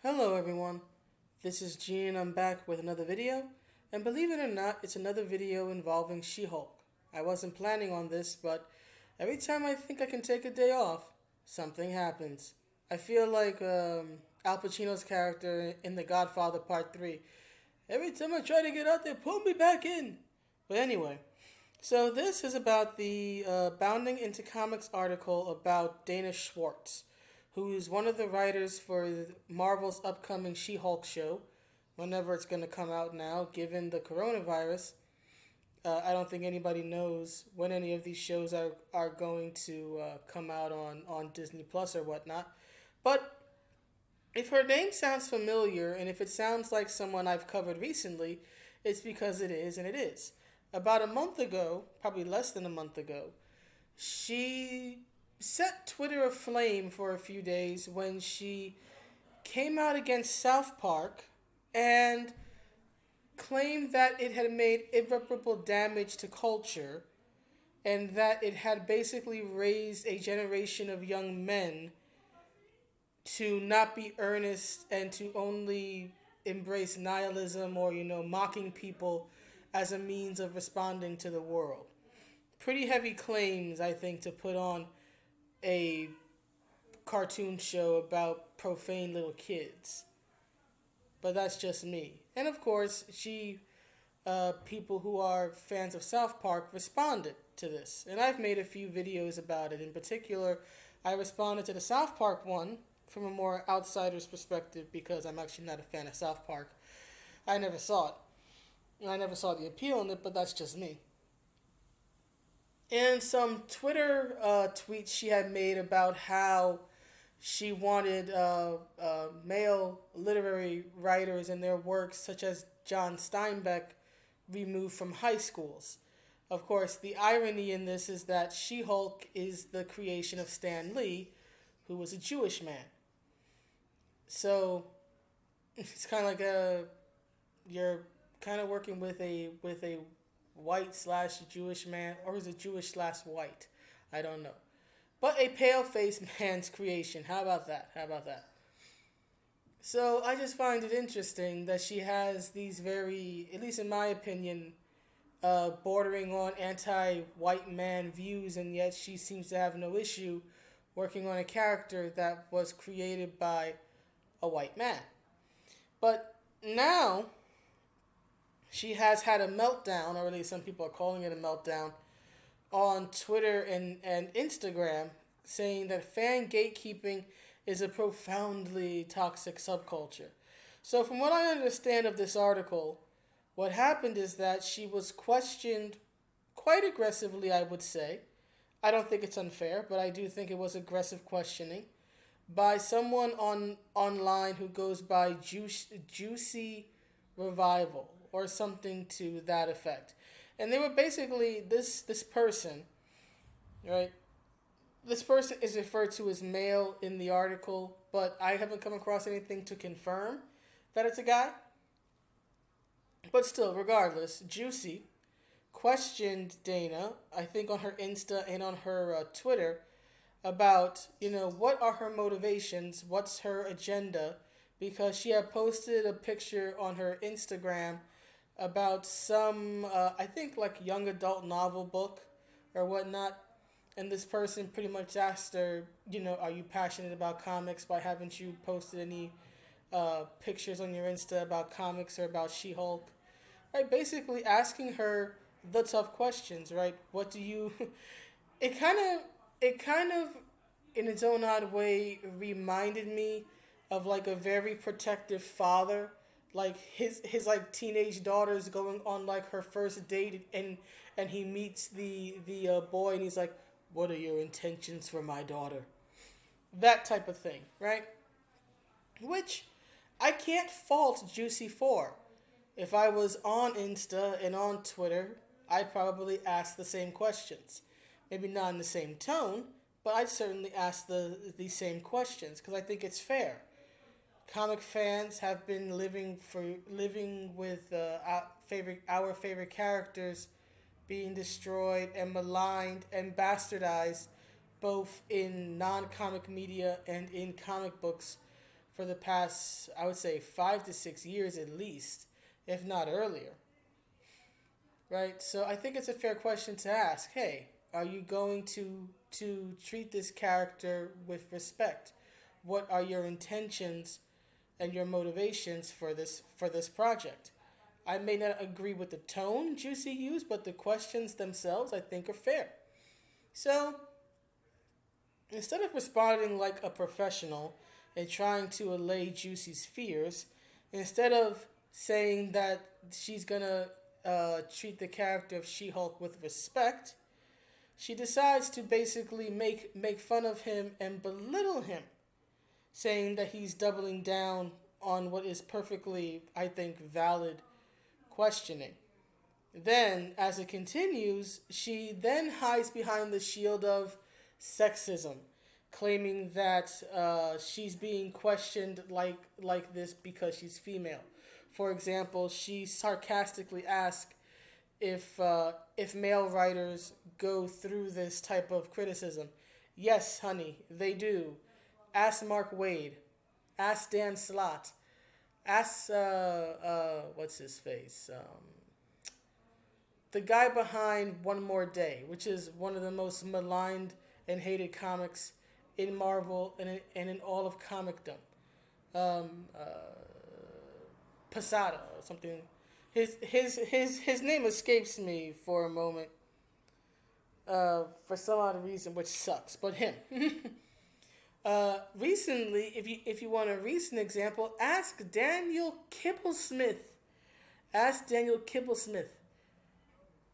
Hello everyone, this is Gene. I'm back with another video, and believe it or not, it's another video involving She-Hulk. I wasn't planning on this, but every time I think I can take a day off, something happens. I feel like Al Pacino's character in The Godfather Part 3. Every time I try to get out there, pull me back in. But anyway, so this is about the Bounding into Comics article about Dana Schwartz, who is one of the writers for Marvel's upcoming She-Hulk show, whenever it's going to come out now, given the coronavirus. I don't think anybody knows when any of these shows are going to come out on Disney Plus or whatnot. But if her name sounds familiar, and if it sounds like someone I've covered recently, it's because it is, and it is. About a month ago, probably less than a month ago, she set Twitter aflame for a few days when she came out against South Park and claimed that it had made irreparable damage to culture and that it had basically raised a generation of young men to not be earnest and to only embrace nihilism or, mocking people as a means of responding to the world. Pretty heavy claims, I think, to put on a cartoon show about profane little kids. But that's just me. And of course, people who are fans of South Park responded to this. And I've made a few videos about it. In particular, I responded to the South Park one from a more outsider's perspective because I'm actually not a fan of South Park. I never saw it. I never saw the appeal in it, but that's just me. And some Twitter tweets she had made about how she wanted male literary writers and their works, such as John Steinbeck, removed from high schools. Of course, the irony in this is that She-Hulk is the creation of Stan Lee, who was a Jewish man. So it's kind of like you're kind of working with a white/Jewish man, or is it Jewish/white? I don't know. But a pale-faced man's creation. How about that? So I just find it interesting that she has these very, at least in my opinion, bordering on anti-white man views, and yet she seems to have no issue working on a character that was created by a white man. But now she has had a meltdown, or at least some people are calling it a meltdown, on Twitter and Instagram, saying that fan gatekeeping is a profoundly toxic subculture. So from what I understand of this article, what happened is that she was questioned quite aggressively, I would say. I don't think it's unfair, but I do think it was aggressive questioning by someone online who goes by Juicy Revival or something to that effect. And they were basically this person, right? This person is referred to as male in the article, but I haven't come across anything to confirm that it's a guy. But still, regardless, Juicy questioned Dana, I think on her Insta and on her Twitter, about, what are her motivations, what's her agenda, because she had posted a picture on her Instagram about some, I think, like young adult novel book or whatnot. And this person pretty much asked her, are you passionate about comics? Why haven't you posted any pictures on your Insta about comics or about She-Hulk? Right, basically asking her the tough questions, right? What do you... It kind of, in its own odd way, reminded me of like a very protective father. Like his like teenage daughter's going on like her first date, and he meets the boy, and he's like, "What are your intentions for my daughter?" That type of thing, right? Which I can't fault Juicy for. If I was on Insta and on Twitter, I'd probably ask the same questions. Maybe not in the same tone, but I'd certainly ask the same questions because I think it's fair. Comic fans have been living with our favorite characters being destroyed and maligned and bastardized, both in non-comic media and in comic books, for the past, I would say, 5 to 6 years at least, if not earlier. Right? So I think it's a fair question to ask. Hey, are you going to treat this character with respect? What are your intentions and your motivations for this project? I may not agree with the tone Juicy used, but the questions themselves I think are fair. So instead of responding like a professional and trying to allay Juicy's fears, instead of saying that she's gonna treat the character of She Hulk with respect, she decides to basically make fun of him and belittle him, saying that he's doubling down on what is perfectly, I think, valid questioning. Then, as it continues, she then hides behind the shield of sexism, claiming that she's being questioned like this because she's female. For example, she sarcastically asked if male writers go through this type of criticism. Yes, honey, they do. Ask Mark Wade. Ask Dan Slott. Ask what's his face? The guy behind One More Day, which is one of the most maligned and hated comics in Marvel and in all of comicdom. Um, uh, Posada or something. His name escapes me for a moment. For some odd reason, which sucks, but him. Recently, if you want a recent example, ask Daniel Kibblesmith. Ask Daniel Kibblesmith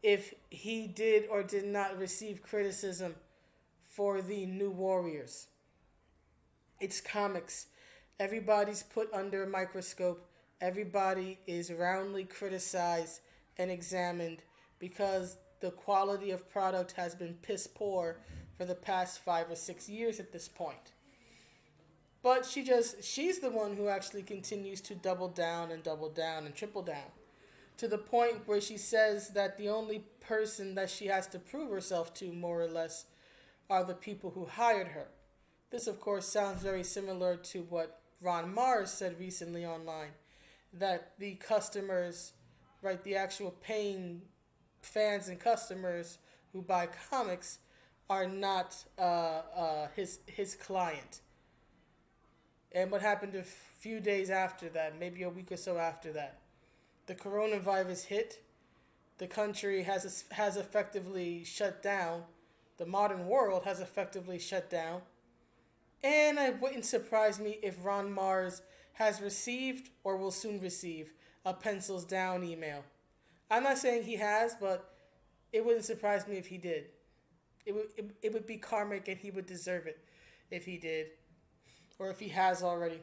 if he did or did not receive criticism for the New Warriors. It's comics. Everybody's put under a microscope. Everybody is roundly criticized and examined because the quality of product has been piss poor for the past 5 or 6 years at this point. But she's the one who actually continues to double down and triple down to the point where she says that the only person that she has to prove herself to, more or less, are the people who hired her. This, of course, sounds very similar to what Ron Mars said recently online, that the customers, right, the actual paying fans and customers who buy comics are not his client. And what happened a few days after that, maybe a week or so after that? The coronavirus hit. The country has effectively shut down. The modern world has effectively shut down. And it wouldn't surprise me if Ron Mars has received or will soon receive a pencils down email. I'm not saying he has, but it wouldn't surprise me if he did. It would be karmic and he would deserve it if he did, or if he has already.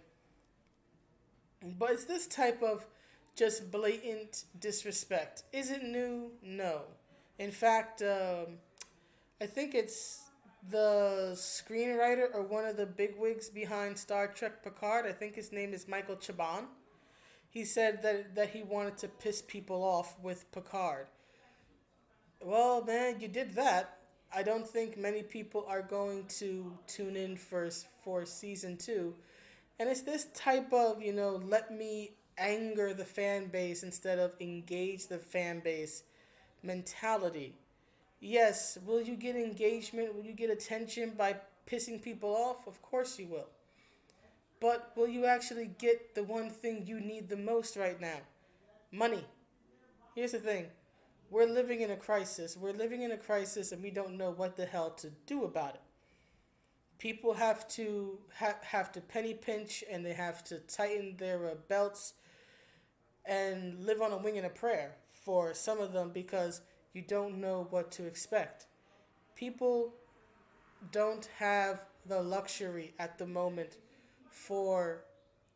But it's this type of just blatant disrespect. Is it new? No. In fact, I think it's the screenwriter or one of the bigwigs behind Star Trek Picard. I think his name is Michael Chabon. He said that he wanted to piss people off with Picard. Well, man, you did that. I don't think many people are going to tune in for season 2. And it's this type of, let me anger the fan base instead of engage the fan base mentality. Yes, will you get engagement? Will you get attention by pissing people off? Of course you will. But will you actually get the one thing you need the most right now? Money. Here's the thing. We're living in a crisis. We're living in a crisis and we don't know what the hell to do about it. People have to have to penny pinch and they have to tighten their belts and live on a wing and a prayer for some of them because you don't know what to expect. People don't have the luxury at the moment for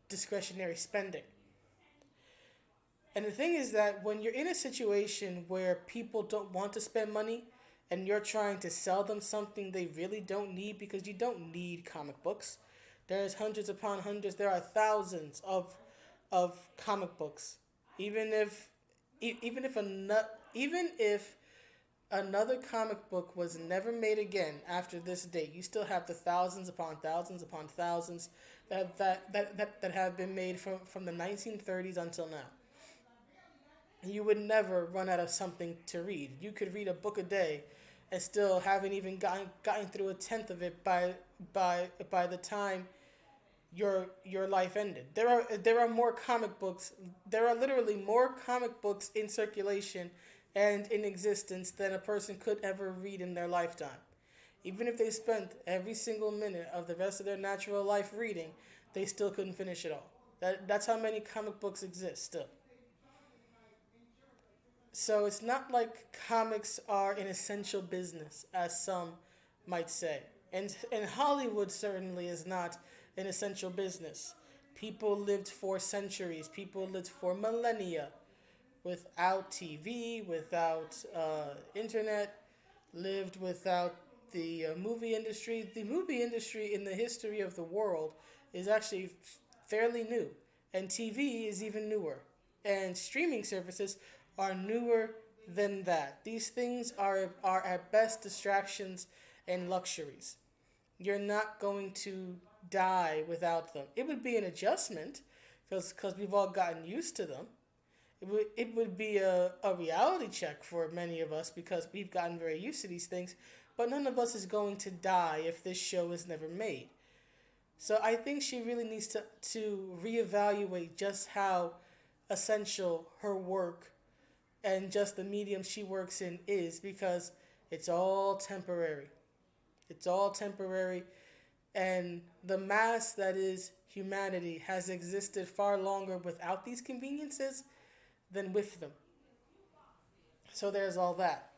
discretionary spending. And the thing is that when you're in a situation where people don't want to spend money and you're trying to sell them something they really don't need, because you don't need comic books. There's hundreds upon hundreds. There are thousands of comic books. Even if another comic book was never made again after this date, you still have the thousands upon thousands upon thousands that have been made from the 1930s until now. You would never run out of something to read. You could read a book a day and still haven't even gotten through a tenth of it by the time your life ended. There are more comic books. There are literally more comic books in circulation and in existence than a person could ever read in their lifetime. Even if they spent every single minute of the rest of their natural life reading, they still couldn't finish it all. That's how many comic books exist still. So it's not like comics are an essential business, as some might say. And Hollywood certainly is not an essential business. People lived for centuries, people lived for millennia without TV, without internet, lived without the movie industry. The movie industry in the history of the world is actually fairly new, and TV is even newer. And streaming services are newer than that. These things are at best distractions and luxuries. You're not going to die without them. It would be an adjustment because we've all gotten used to them. It would be a reality check for many of us because we've gotten very used to these things, but none of us is going to die if this show is never made. So I think she really needs to reevaluate just how essential her work and just the medium she works in is because it's all temporary. It's all temporary, and the mass that is humanity has existed far longer without these conveniences than with them. So there's all that.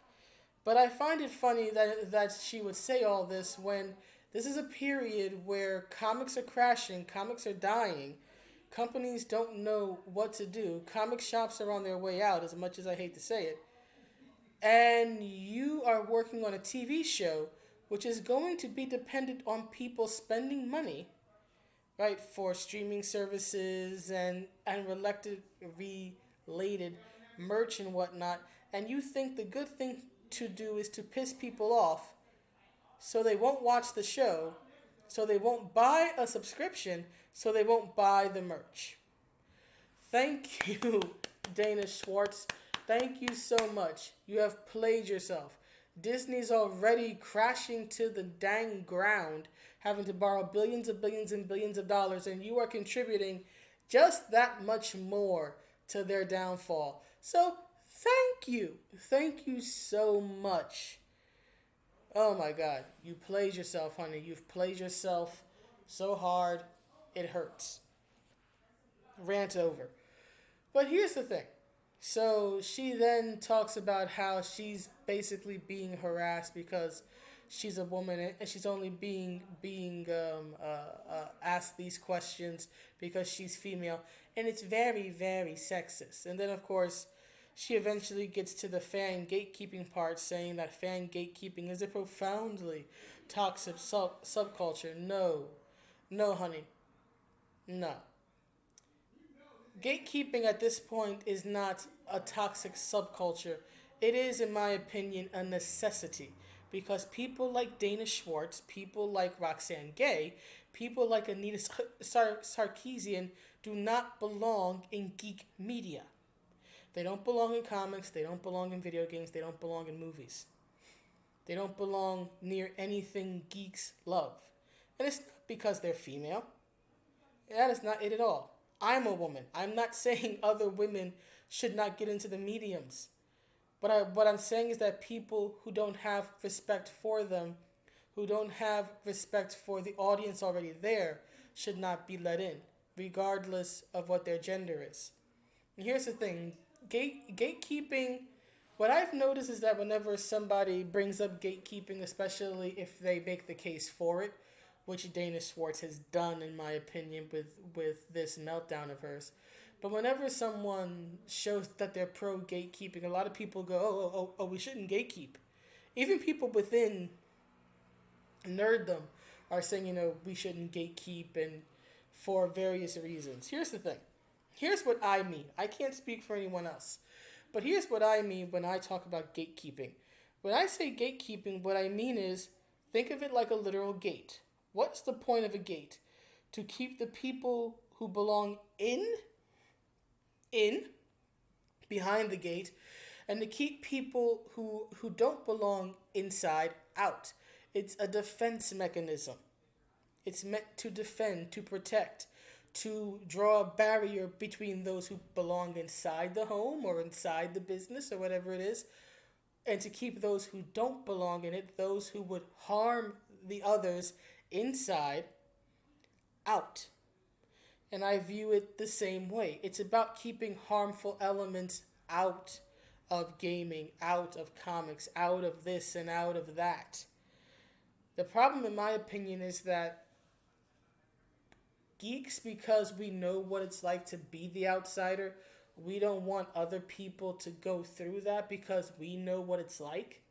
But I find it funny that she would say all this when this is a period where comics are crashing, comics are dying, companies don't know what to do, comic shops are on their way out, as much as I hate to say it, and you are working on a TV show which is going to be dependent on people spending money, right, for streaming services and related merch and whatnot, and you think the good thing to do is to piss people off so they won't watch the show, so they won't buy a subscription, so they won't buy the merch. Thank you, Dana Schwartz. Thank you so much. You have played yourself. Disney's already crashing to the dang ground, having to borrow billions and billions of dollars, and you are contributing just that much more to their downfall. So, thank you. Thank you so much. Oh my God. You played yourself, honey. You've played yourself so hard, it hurts. Rant over. But here's the thing. So she then talks about how she's basically being harassed because she's a woman and she's only being asked these questions because she's female, and it's very, very sexist. And then of course she eventually gets to the fan gatekeeping part, saying that fan gatekeeping is a profoundly toxic subculture. No, honey, no. Gatekeeping at this point is not a toxic subculture. It is, in my opinion, a necessity. Because people like Dana Schwartz, people like Roxane Gay, people like Anita Sarkeesian do not belong in geek media. They don't belong in comics, they don't belong in video games, they don't belong in movies. They don't belong near anything geeks love. And it's not because they're female. That is not it at all. I'm a woman. I'm not saying other women should not get into the mediums. But what I'm saying is that people who don't have respect for them, who don't have respect for the audience already there, should not be let in, regardless of what their gender is. And here's the thing. Gatekeeping, what I've noticed is that whenever somebody brings up gatekeeping, especially if they make the case for it, which Dana Schwartz has done, in my opinion, with this meltdown of hers. But whenever someone shows that they're pro-gatekeeping, a lot of people go, oh, we shouldn't gatekeep. Even people within nerddom are saying, we shouldn't gatekeep, and for various reasons. Here's the thing. Here's what I mean. I can't speak for anyone else. But here's what I mean when I talk about gatekeeping. When I say gatekeeping, what I mean is, think of it like a literal gate. What's the point of a gate? to keep the people who belong in behind the gate, and to keep people who don't belong inside out. It's a defense mechanism. It's meant to defend, to protect, to draw a barrier between those who belong inside the home or inside the business or whatever it is, and to keep those who don't belong in it, those who would harm the others inside, out. And I view it the same way. It's about keeping harmful elements out of gaming, out of comics, out of this and out of that. The problem, in my opinion, is that geeks, because we know what it's like to be the outsider, we don't want other people to go through that because we know what it's like.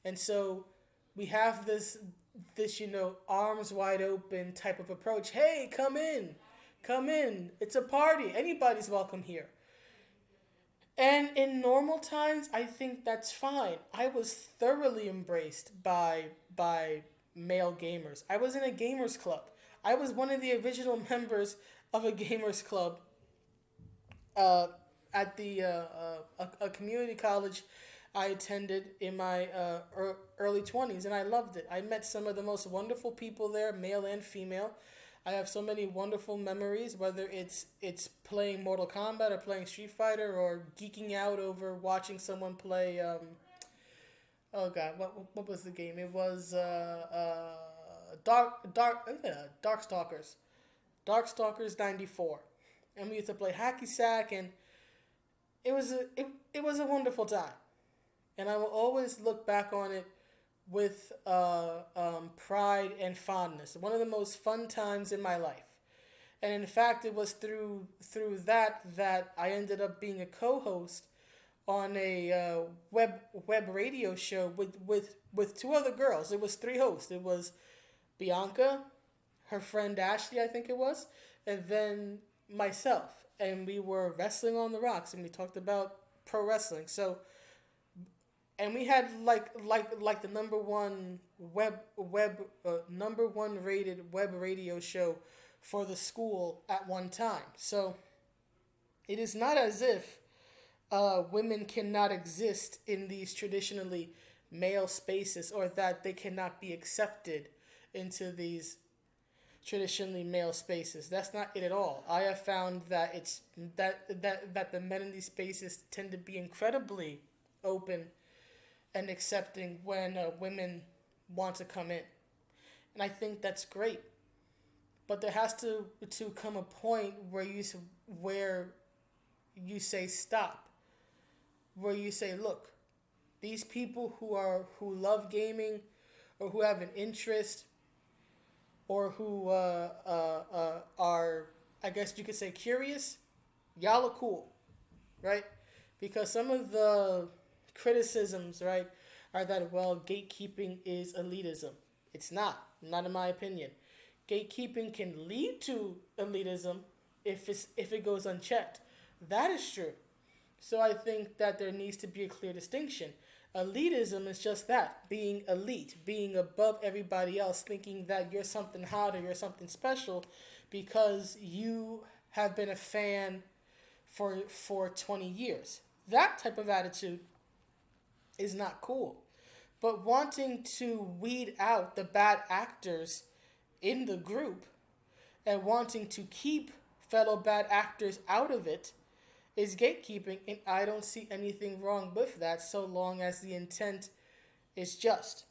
And so we have this arms wide open type of approach. Hey, come in. It's a party. Anybody's welcome here. And in normal times, I think that's fine. I was thoroughly embraced by male gamers. I was in a gamers club. I was one of the original members of a gamers club at the a community college I attended in my early 20s, and I loved it. I met some of the most wonderful people there, male and female. I have so many wonderful memories, whether it's playing Mortal Kombat or playing Street Fighter or geeking out over watching someone play. Oh God, what was the game? It was Darkstalkers. Darkstalkers 94, and we used to play hacky sack, and it was a wonderful time, and I will always look back on it with pride and fondness. One of the most fun times in my life. And in fact, it was through that I ended up being a co-host on a web radio show with two other girls. It was three hosts. It was Bianca, her friend Ashley, I think it was, and then myself. And we were wrestling on the rocks, and we talked about pro wrestling. So, and we had like the number one rated web radio show for the school at one time. So it is not as if women cannot exist in these traditionally male spaces, or that they cannot be accepted into these traditionally male spaces. That's not it at all. I have found that it's that the men in these spaces tend to be incredibly open and accepting when women want to come in. And I think that's great. But there has to come a point where you say stop. Where you say, look, these people who love gaming, or who have an interest, or who are, I guess you could say, curious, y'all are cool, right? Because some of the criticisms, right, are that, well, gatekeeping is elitism. It's not in my opinion. Gatekeeping can lead to elitism if it goes unchecked. That is true. So I think that there needs to be a clear distinction. Elitism is just that, being elite, being above everybody else, thinking that you're something hot or you're something special because you have been a fan for 20 years. That type of attitude is not cool. But wanting to weed out the bad actors in the group and wanting to keep fellow bad actors out of it is gatekeeping, and I don't see anything wrong with that so long as the intent is just.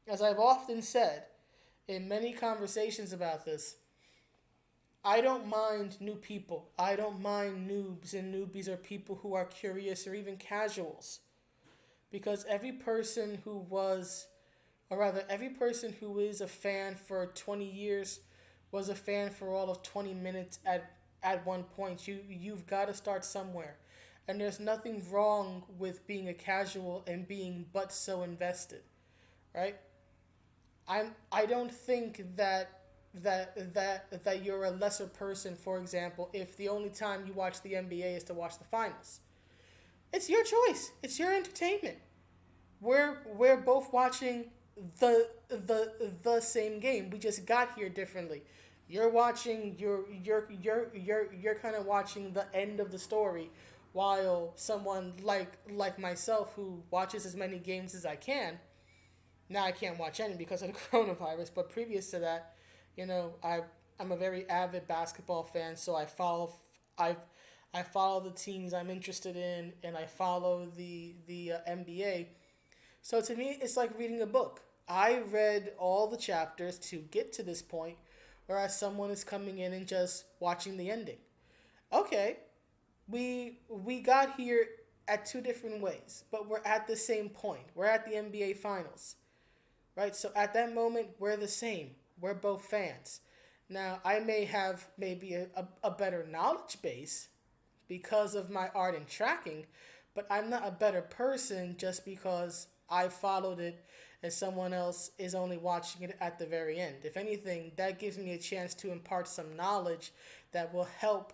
As I've often said in many conversations about this, I don't mind new people. I don't mind noobs and newbies, or people who are curious, or even casuals. Because every person who is a fan for 20 years was a fan for all of 20 minutes at one point. You've got to start somewhere. And there's nothing wrong with being a casual and being but so invested, right? I don't think that you're a lesser person, for example, if the only time you watch the NBA is to watch the finals. It's your choice. It's your entertainment. We're both watching the same game. We just got here differently. You're watching you're kind of watching the end of the story, while someone like myself who watches as many games as I can. Now I can't watch any because of the coronavirus, but previous to that, I'm a very avid basketball fan, so I I follow the teams I'm interested in, and I follow the NBA. So to me, it's like reading a book. I read all the chapters to get to this point, whereas someone is coming in and just watching the ending. Okay, we got here at two different ways, but we're at the same point. We're at the NBA Finals, right? So at that moment, we're the same. We're both fans. Now, I may have maybe a better knowledge base because of my art and tracking, but I'm not a better person just because I followed it and someone else is only watching it at the very end. If anything, that gives me a chance to impart some knowledge that will help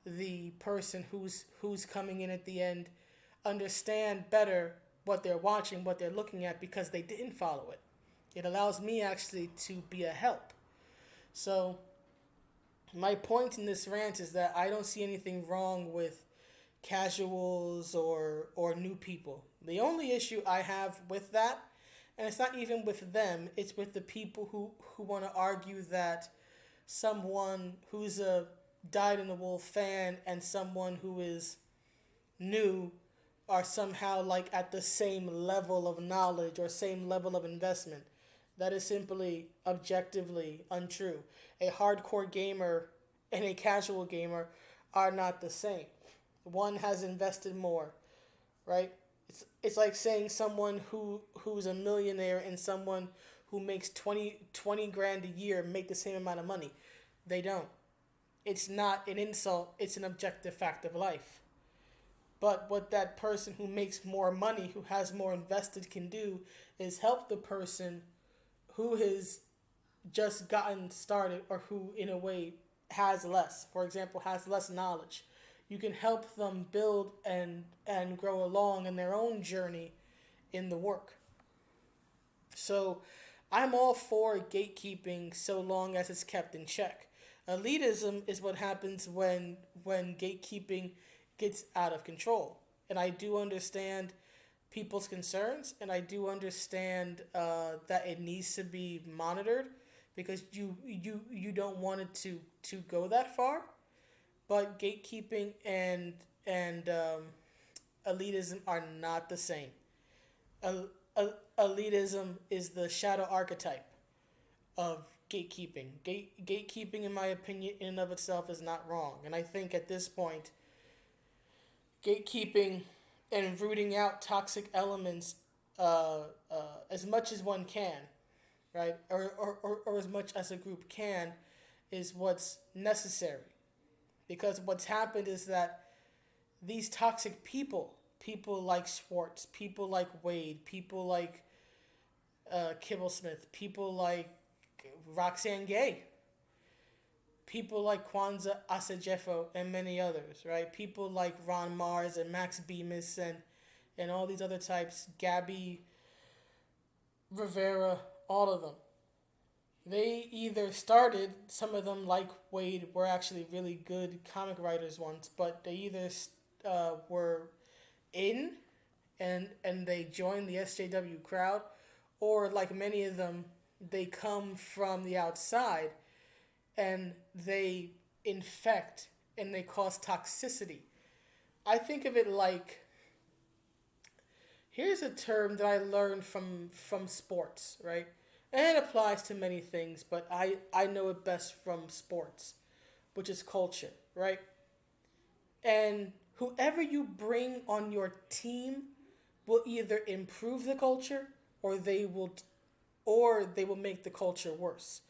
the person who's coming in at the end understand better what they're watching, what they're looking at because they didn't follow it. It allows me actually to be a help. So my point in this rant is that I don't see anything wrong with casuals or new people. The only issue I have with that, and it's not even with them, it's with the people who want to argue that someone who's a dyed in the wool fan and someone who is new are somehow like at the same level of knowledge or same level of investment. That is simply objectively untrue. A hardcore gamer and a casual gamer are not the same. One has invested more, right? It's like saying someone who's a millionaire and someone who makes twenty grand a year make the same amount of money. They don't. It's not an insult, it's an objective fact of life. But what that person who makes more money, who has more invested, can do is help the person who has just gotten started or who, in a way, has less. For example, has less knowledge. You can help them build and grow along in their own journey in the work. So I'm all for gatekeeping so long as it's kept in check. Elitism is what happens when gatekeeping gets out of control. And I do understand people's concerns, and I do understand that it needs to be monitored because you don't want it to go that far. But gatekeeping and elitism are not the same. El, elitism is the shadow archetype of gatekeeping. Gatekeeping, in my opinion, in and of itself is not wrong. And I think at this point, gatekeeping and rooting out toxic elements as much as one can, right? Or as much as a group can, is what's necessary. Because what's happened is that these toxic people like Schwartz, people like Wade, people like Kibblesmith, people like Roxanne Gay, people like Kwanzaa Asajefo and many others, right? People like Ron Mars and Max Bemis and all these other types, Gabby Rivera, all of them. They either started, some of them like Wade were actually really good comic writers once, but they either were in and they joined the SJW crowd, or like many of them, they come from the outside and they infect and they cause toxicity. I think of it like, here's a term that I learned from sports, right? And it applies to many things, but I know it best from sports, which is culture, right? And whoever you bring on your team will either improve the culture or they will make the culture worse.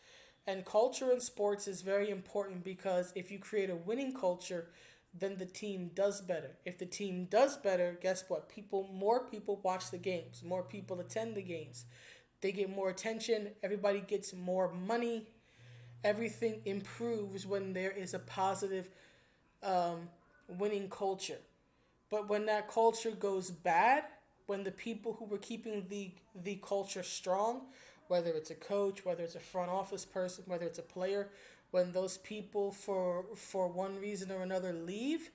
And culture in sports is very important because if you create a winning culture, then the team does better. If the team does better, guess what? More people watch the games, more people attend the games. They get more attention, everybody gets more money. Everything improves when there is a positive winning culture. But when that culture goes bad, when the people who were keeping the culture strong, whether it's a coach, whether it's a front office person, whether it's a player, When those people, for one reason or another, leave,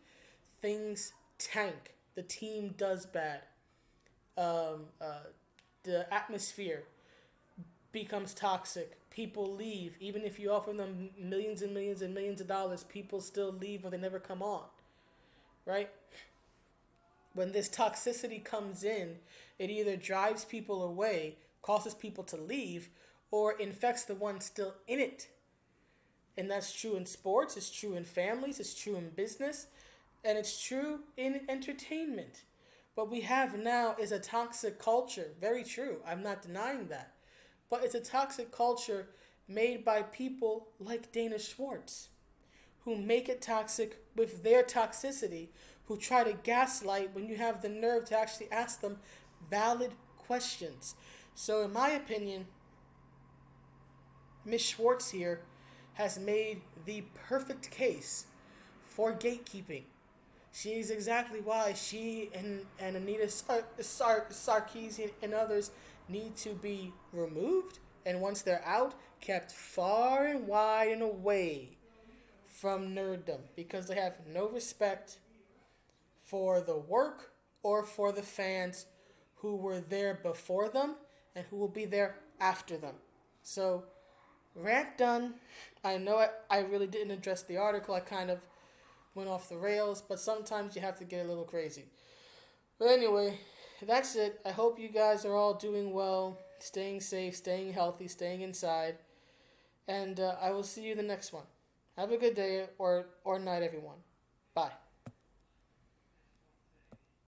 things tank. The team does bad. The atmosphere becomes toxic. People leave. Even if you offer them millions and millions and millions of dollars, people still leave or they never come on. Right? When this toxicity comes in, it either drives people away, causes people to leave, or infects the ones still in it. And that's true in sports, it's true in families, it's true in business, and it's true in entertainment. What we have now is a toxic culture. Very true. I'm not denying that. But it's a toxic culture made by people like Dana Schwartz, who make it toxic with their toxicity, who try to gaslight when you have the nerve to actually ask them valid questions. So, in my opinion, Miss Schwartz here has made the perfect case for gatekeeping. She is exactly why she and Anita Sarkeesian and others need to be removed, and once they're out, kept far and wide and away from nerddom, because they have no respect for the work or for the fans who were there before them and who will be there after them. So, rant done. I know I really didn't address the article. I kind of went off the rails, but sometimes you have to get a little crazy. But anyway, that's it. I hope you guys are all doing well, staying safe, staying healthy, staying inside. And I will see you the next one. Have a good day or night, everyone. Bye.